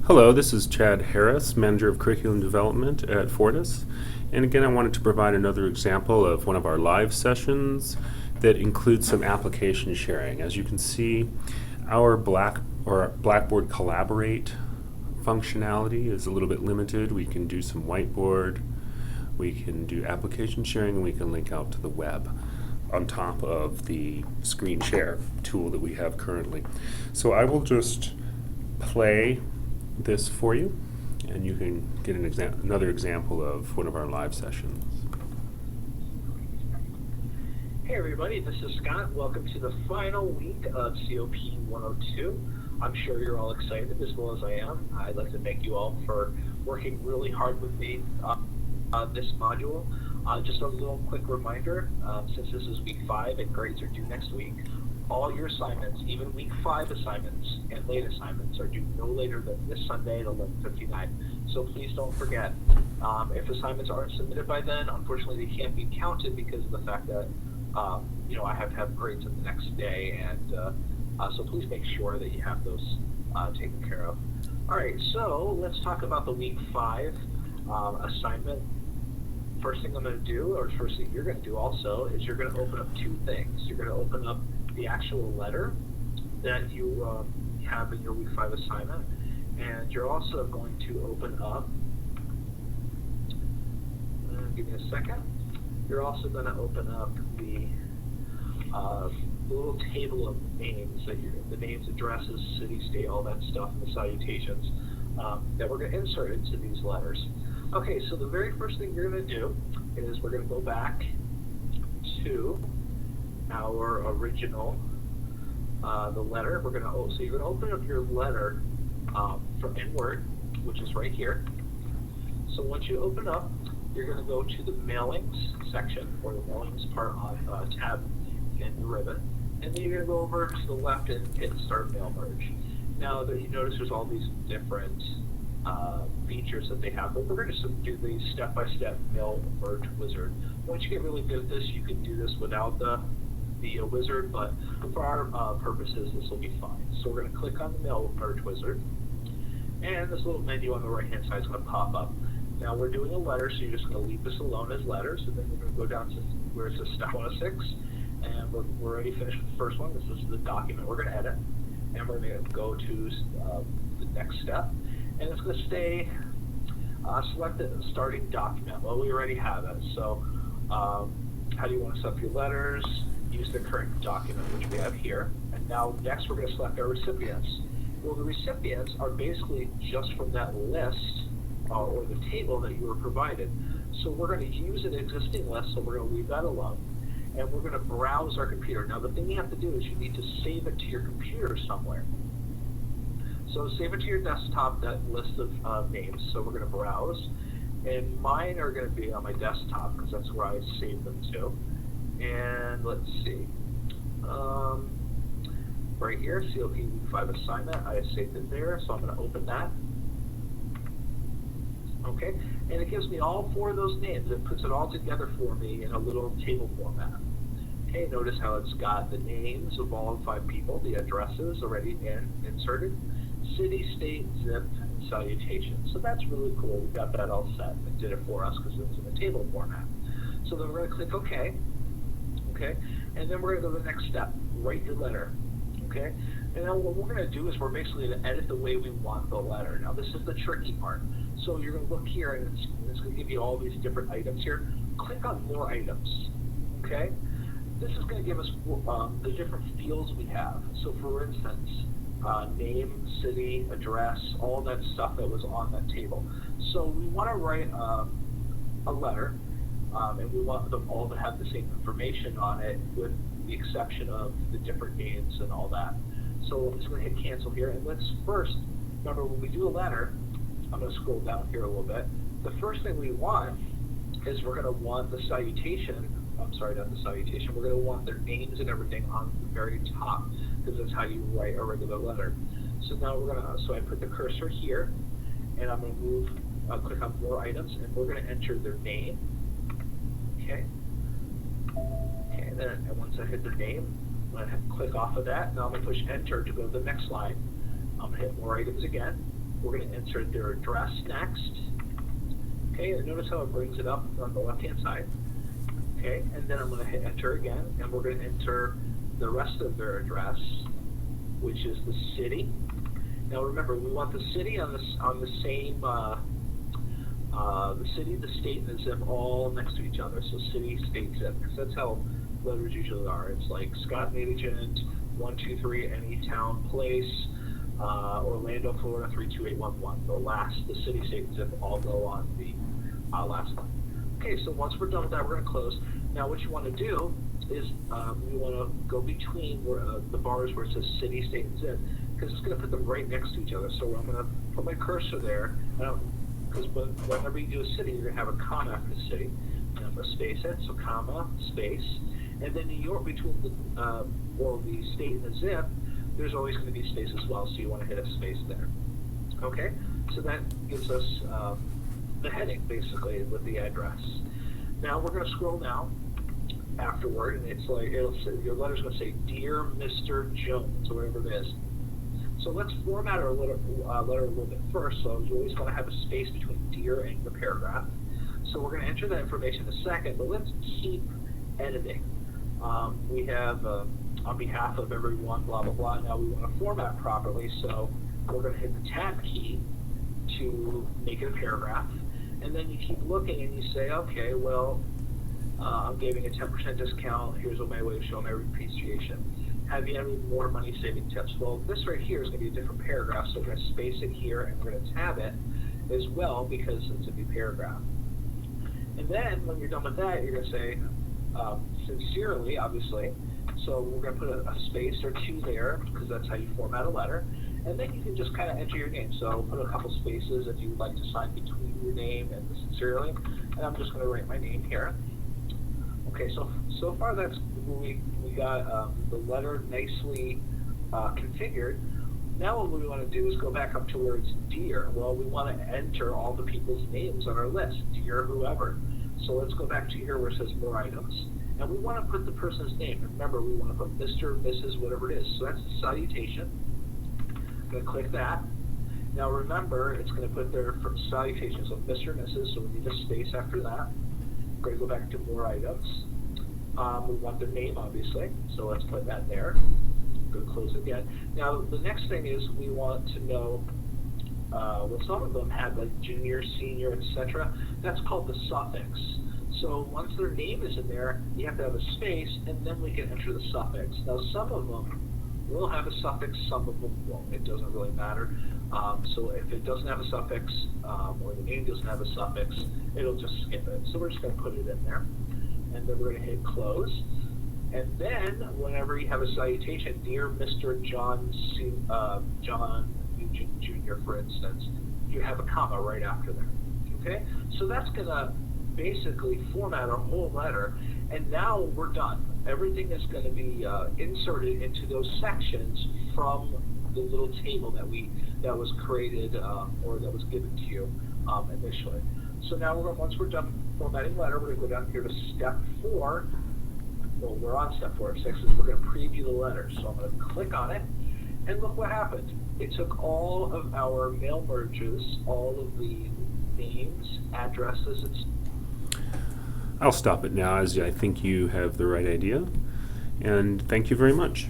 Hello, this is Chad Harris, Manager of Curriculum Development at Fortis. And again, I wanted to provide another example of one of our live sessions that includes some application sharing. As you can see, our Blackboard Collaborate functionality is a little bit limited. We can do some whiteboard, we can do application sharing, and we can link out to the web on top of the screen share tool that we have currently. So I will just play this for you, and you can get another example of one of our live sessions. Hey everybody, this is Scott. Welcome to the final week of COP102. I'm sure you're all excited as well as I am. I'd like to thank you all for working really hard with me on this module. Just a little quick reminder, since this is week 5 and grades are due next week, all your assignments, even week 5 assignments and late assignments, are due no later than this Sunday at 11:59. So please don't forget. If assignments aren't submitted by then, unfortunately they can't be counted because of the fact that I have to have grades in the next day, and so please make sure that you have those taken care of. All right, so let's talk about the week 5 assignment. First thing I'm going to do, or first thing you're going to do also, is you're going to open up 2 things. You're going to open up the actual letter that you have in your week 5 assignment, and you're also going to open up, give me a second, you're also going to open up the little table of names, the names, addresses, city, state, all that stuff, and the salutations that we're going to insert into these letters. Okay, so the very first thing you're going to do is we're going to go back to our original, the letter. So you're going to open up your letter in Word, which is right here. So once you open up, you're going to go to the mailings section, or the mailings part on tab in the ribbon, and then you're going to go over to the left and hit Start Mail Merge. Now that you notice there's all these different features that they have, but we're going to do the step-by-step mail merge wizard. Once you get really good at this, you can do this without the wizard, but for our purposes, this will be fine. So we're going to click on the mail merge wizard, and this little menu on the right-hand side is going to pop up. Now we're doing a letter, so you're just going to leave this alone as letters, and then we're going to go down to where it says step 106, and we're already finished with the first one. This is the document we're going to edit, and we're going to go to the next step, and it's going to stay selected in starting document. Well, we already have it. So how do you want to set up your letters? Use the current document, which we have here. And now next we're going to select our recipients. Well, the recipients are basically just from that list or the table that you were provided. So we're going to use an existing list, so we're going to leave that alone. And we're going to browse our computer. Now the thing you have to do is you need to save it to your computer somewhere. So save it to your desktop, that list of names. So we're going to browse. And mine are going to be on my desktop because that's where I saved them to. And let's see. Right here, COP Week 5 assignment, I saved it there. So I'm going to open that. Okay, and it gives me all 4 of those names. It puts it all together for me in a little table format. Okay, notice how it's got the names of all 5 people, the addresses already inserted, city, state, zip, and salutation. So that's really cool. We got that all set. It did it for us because it's in a table format. So then we're going to click OK. Okay, and then we're going to go to the next step. Write your letter. Okay, and now what we're going to do is we're basically going to edit the way we want the letter. Now this is the tricky part. So you're going to look here, and it's going to give you all these different items here. Click on more items. Okay, this is going to give us the different fields we have. So for instance, name, city, address, all that stuff that was on that table. So we want to write a letter, and we want them all to have the same information on it, with the exception of the different names and all that. So I'm just going to hit cancel here, and let's first, remember when we do a letter, I'm going to scroll down here a little bit. The first thing we want is we're going to want the salutation, I'm sorry, not the salutation, we're going to want their names and everything on the very top, because that's how you write a regular letter. So now we're going to, so I put the cursor here, and I'm going to move, click on more items, and we're going to enter their name. Okay. Okay, and then once I hit their name, I'm going to click off of that. Now I'm going to push enter to go to the next line. I'm going to hit more items again. We're going to insert their address next. Okay, and notice how it brings it up on the left-hand side. Okay, and then I'm going to hit enter again, and we're going to enter the rest of their address, which is the city. Now remember, we want the city on the same, the city, the state, and the zip all next to each other. So city, state, zip, because that's how letters usually are. It's like Scott Agent, 123, any town, place, Orlando, Florida, 32811. The city, state, and zip all go on the last line. Okay, so once we're done with that, we're going to close. Now what you want to do is we want to go between the bars where it says city, state, and zip, because it's going to put them right next to each other. So I'm going to put my cursor there, because whenever you do a city, you're going to have a comma after the city. And I'm going to space it, so comma, space. And then New York, between the state and the zip, there's always going to be space as well, so you want to hit a space there. Okay, so that gives us the heading, basically, with the address. Now we're going to scroll down afterward, and it's like your letter's going to say, "Dear Mr. Jones," or whatever it is. So let's format our letter a little bit first. So you always want to have a space between "dear" and the paragraph. So we're going to enter that information in a second, but let's keep editing. We have, on behalf of everyone, blah, blah, blah. Now we want to format properly, so we're going to hit the tab key to make it a paragraph. And then you keep looking and you say, okay, well, I'm giving a 10% discount. Here's my way of showing my appreciation. Have you any more money saving tips? Well, this right here is going to be a different paragraph, so we're going to space it here and we're going to tab it as well because it's a new paragraph. And then when you're done with that, you're going to say, sincerely, obviously. So we're going to put a space or two there because that's how you format a letter. And then you can just kind of enter your name. So put a couple spaces if you would like to sign between your name and the sincerely. And I'm just going to write my name here. Okay, so far that's we got the letter nicely configured. Now what we want to do is go back up to where it's dear. Well, we want to enter all the people's names on our list, dear whoever. So let's go back to here where it says more items. And we want to put the person's name. Remember, we want to put Mr., Mrs., whatever it is. So that's the salutation. I'm going to click that. Now remember, it's going to put their salutation. So Mr. and Mrs., so we need a space after that. We're going to go back to more items. We want their name, obviously. So let's put that there. Go close it again. Now the next thing is we want to know, well, some of them have like junior, senior, etc. That's called the suffix. So once their name is in there, you have to have a space, and then we can enter the suffix. Now some of them will have a suffix, some of them won't. It doesn't really matter. So if it doesn't have a suffix, or the name doesn't have a suffix, it'll just skip it. So we're just going to put it in there, and then we're going to hit close. And then, whenever you have a salutation, dear Mr. John Nugent Jr., for instance, you have a comma right after there. Okay? So that's going to basically format our whole letter, and now we're done. Everything is going to be inserted into those sections from the little table that was created or that was given to you initially. So now once we're done formatting letter, we're going to go down here to step 4. Well, we're on step 4. 6 is we're going to preview the letter. So I'm going to click on it, and look what happened. It took all of our mail merges, all of the names, addresses, I'll stop it now as I think you have the right idea. And thank you very much.